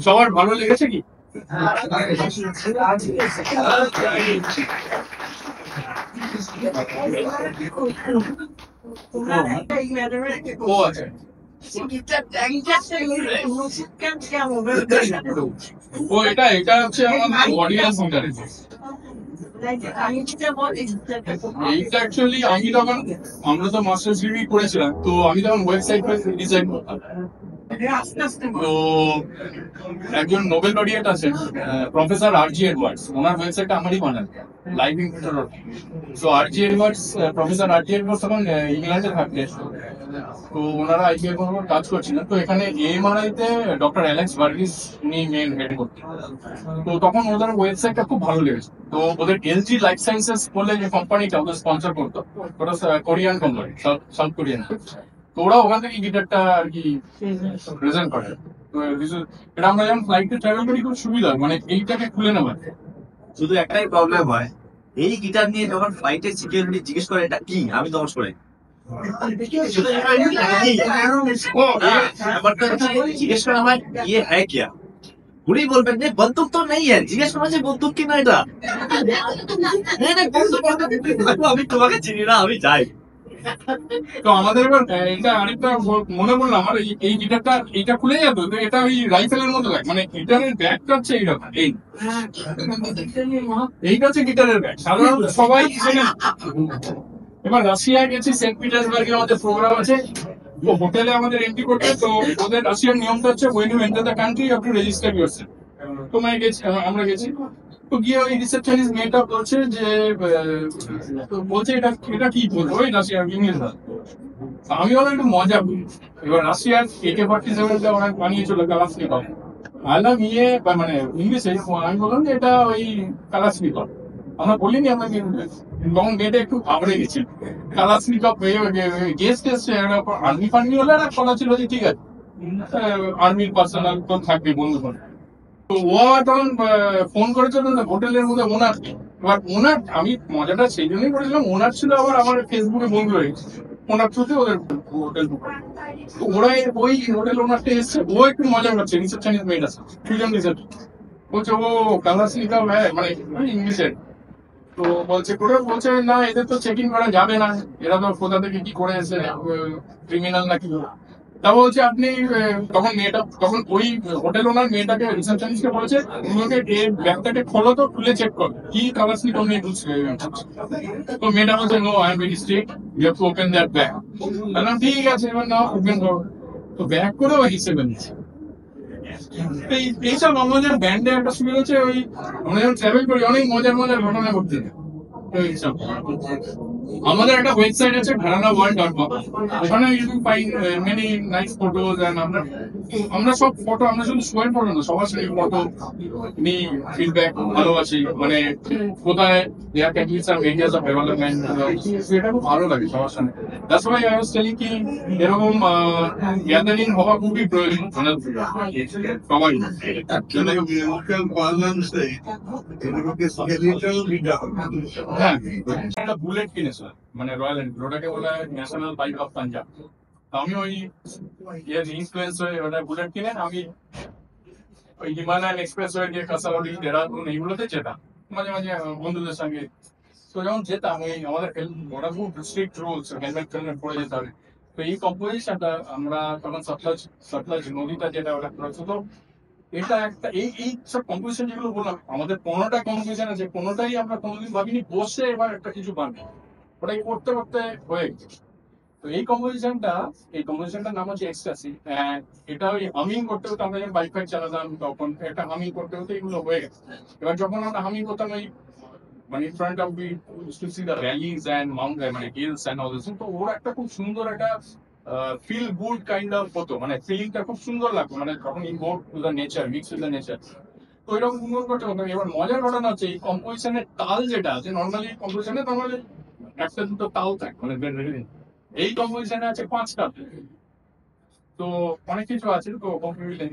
সবার ভালো লেগেছে কি? ও আচ্ছা, ও এটা এটা হচ্ছে আমাদের অডিয়েন্স ইন্টারেস্ট। এইটা অ্যাকচুয়ালি আমি তখন, আমরা তো মাস্টার্স ডিগ্রি করেছিলাম, তো আমি তখন ওয়েবসাইট ডিজাইন করতাম। তো একজন নোবেল লরিয়েট আছেন, প্রফেসর আর.জি. এডওয়ার্ডস, ওনার ওয়েবসাইটটা আমারই বানান, লাইভ ইনফিউচার। তো R G. Edwards, professor R G. Edwards তখন ইংল্যান্ডে থাকতেন। তো ওনারা আইপিএল এর উপর কাজ করছিলেন। তো এখানে এমআরআই তে ডক্টর অ্যালেক্স ভার্গিস উনি মেন হেড করতেন। তো তখন ওদের ওয়েবসাইটটা খুব ভালো লেগেছে। তো ওদের এলজি লাইফ সায়েন্সেস বলে যে কোম্পানিটা ওদের স্পন্সর করতো, ওটা কোরিয়ান কোম্পানি, সাউথ কোরিয়ান। তো ওরা ওখান থেকে গিটারটা আর কি প্রেজেন্ট করে। তো এটা আমরা যখন ফ্লাইটে ট্রাভেল করি খুব সুবিধা, মানে এইটাকে খুলে নেওয়ার। শুধু একটাই প্রবলেম হয়, এই গিটার নিয়ে যখন ফ্লাইটে সিকিউরিটি জিজ্ঞেস করে এটা কি, আমি দমস করে জিজ্ঞেস করে আমার ইয়ে হ্যাঁ কিয়া, উনি বলবেন যে বন্দুক তো নেই, জিজ্ঞেস করা যে বন্দুক কি না এটা, আমি তোমাকে চিনি না, আমি যাই। তো আমাদের এবার এটা আরেকটা মনে পড়লো আমার, এই গিটারটা এইটা খুলে যেত, তো এটা ওই রাইফেলের মতো লাগে, মানে গিটারের ব্যাগটা হচ্ছে এইরকম, এইটা হচ্ছে গিটারের ব্যাগ, সাধারণত সবাই চেনে। এবার রাশিয়ায় গেছি, সেন্ট পিটার্সবার্গে আমাদের প্রোগ্রাম আছে। তো হোটেলে আমাদের এন্ট্রি করতে, তো ওদের রাশিয়ার নিয়মটা হচ্ছে when you enter the country you have to register yourself। তো মানে গেছি, আমরা গেছি। তো গিয়ে ওই রিসেপশনিস্ট মেয়েটা বলছে যে তো বলছে এটা এটা কি বলবো, ওই রাশিয়ার ইংলিশ। আমি বললাম একটু মজা করি। এবার রাশিয়ার AK-47 ওরা বানিয়েছিল কালাশনিকভ। আলাম ইয়ে মানে ইংলিশে, আমি বললাম যে এটা ওই কালাশনিকভ। আমরা বলিনি, আমাকে তখন মেয়েটা একটু ঘাবড়ে গেছিল। কালাশনিকভ গেস্ট এসছে, আর্মি ফার্মি হলে একটা কথা ছিল যে ঠিক আছে, আর্মির পার্সোনাল তো থাকবে, বন্ধু বান্ধব। তো ও তখন ফোন করেছিল হোটেলের মধ্যে ওনার। এবার ওনার, আমি মজাটা সেই জন্যই করেছিলাম, ওনার ছিল আবার আমার ফেসবুকে বন্ধু হয়ে গেছে, ওনার থ্রুতে ওদের হোটেল। তো ওরা ওই হোটেল ওনারটা এসছে, ও একটু মজা করছে, রিসেপশনিস্ট মেয়েট আছে, ফিউশন রিসেপশন। বলছে ও কালাশনিকভ হ্যাঁ, মানে ইংলিশের। তো বলছে করে, বলছে না এদের তো চেকিং করা যাবে না, এরা তো কোথা থেকে কি করে এসে, ক্রিমিনাল নাকি। তা বলছে আপনি তখন মেয়েটা, তখন ওই হোটেল ওনার মেয়েটাকে রিসেপশনিস্টকে বলেছে তোমাকে এই ব্যাগটাকে খোলো, তো খুলে চেক করো কি কালাশনিকভ নিয়ে ঢুকছে। তো মেয়েটা বলছে no I am very strict, you have to open that bag. বললাম ঠিক আছে, এবার নাও ওপেন করো। তো ব্যাগ করে ওই হিসেবে নিচ্ছে। এইসব আমাদের ব্যান্ডে একটা সুবিধা হচ্ছে, ওই আমরা যখন ট্রাভেল করি অনেক মজার মজার ঘটনা ঘটতে থাকে। আমাদের একটা ওয়েবসাইট আছে bharanaworld.com, ওখানে you can find many nice photos. And আমরা আমরা সব ফটো, আমরা শুধু শোয়ের ফটো না, সবার সাথে ফটো নিই, ফিডব্যাক ভালোবাসি, মানে কোথায় there can be some areas of development, সেটা খুব ভালো লাগে সবার সাথে। That's why I was telling কি এরকম গ্যাদারিং হওয়া খুবই প্রয়োজন, মানে সবাই। হ্যাঁ, একটা বুলেট কিনেছে, মানে রয়্যাল এনফিল্ড, ওটাকে বলা হয় ন্যাশনাল বাইক অফ পাঞ্জাব। তো আমি ওই ইনফ্লুয়েন্স হয়ে ওটা বুলেট কিনে আমি ওই হিমালয়ান এক্সপ্রেস ওয়ে দিয়ে কাসাউলি, দেহরাদুন এইগুলোতে যেতাম মাঝে মাঝে বন্ধুদের সঙ্গে। তো যখন যেতাম, ওই আমাদের ওরা খুব স্ট্রিক্ট রুলস, হেলমেট টেলমেট পরে যেতে হবে। তো এই কম্পোজিশনটা আমরা তখন সতলাজ সতলাজ নদীটা যেটা ওটা করেছে। তো এটা একটা এই এই সব কম্পোজিশন যেগুলো বললাম, আমাদের 15টা কম্পোজিশন আছে, 15টাই আমরা কোনোদিন ভাবিনি বসে এবার একটা কিছু বানাবো, ওটাই করতে করতে হয়ে গেছে। তো এই কম্পোজিশনটার নাম হচ্ছে এক্সটাসি। এটা ওই হামিং করতে করতে, আমরা যখন বাইক ফাইক চালাতাম তখন একটা হামিং করতে করতে এগুলো হয়ে গেছে। এবার যখন আমরা হামিং করতাম, ওই মানে in front of we to see the valleys and mountain, মানে হিলস অ্যান্ড অল দিস। তো ওর একটা খুব সুন্দর একটা ফিল গুড কাইন্ড অফ হতো, মানে ফিলিংটা খুব সুন্দর লাগতো, মানে যখন in god to the nature, mix with the nature. তো এরকম সুন্দর করতে হতো। এবার মজার ঘটনা হচ্ছে, এই কম্পোজিশনের তাল যেটা আছে, নর্মালি কম্পোজিশনে নর্মালি একটা দুটো তাল থাকে, মানে এই কম্পোজিশনে আছে 5টা। তো অনেক কিছু আছে, তো কম্পোজিশন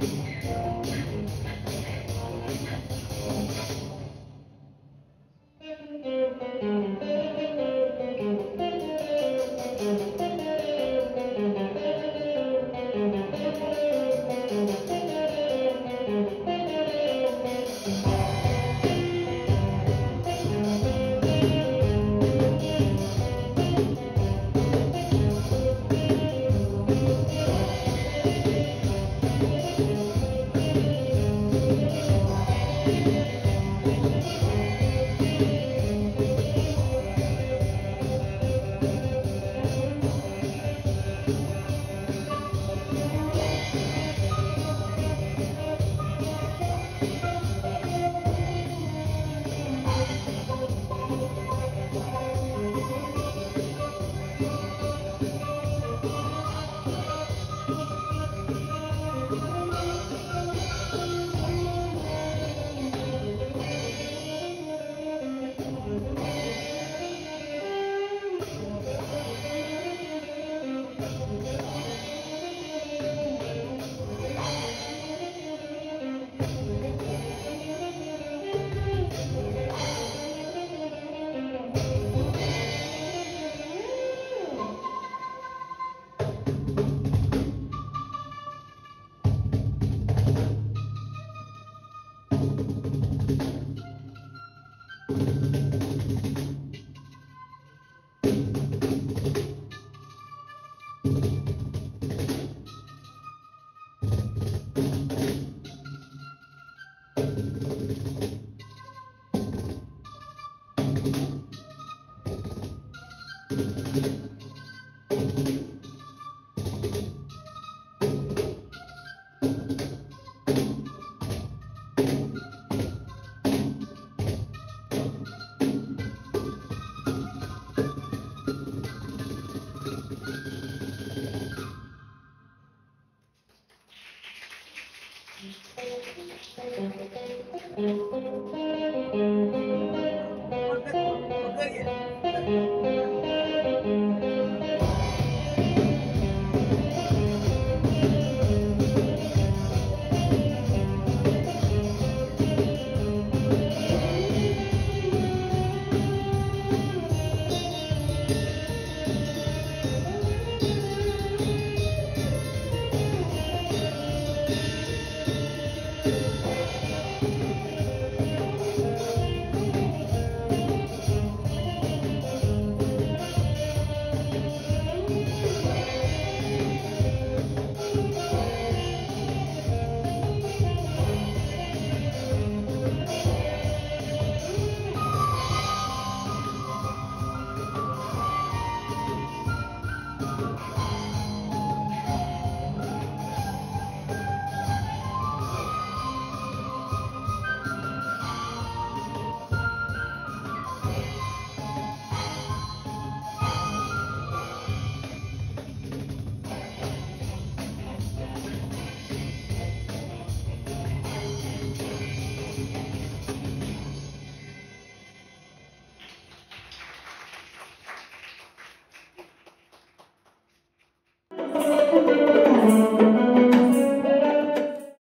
Thank you.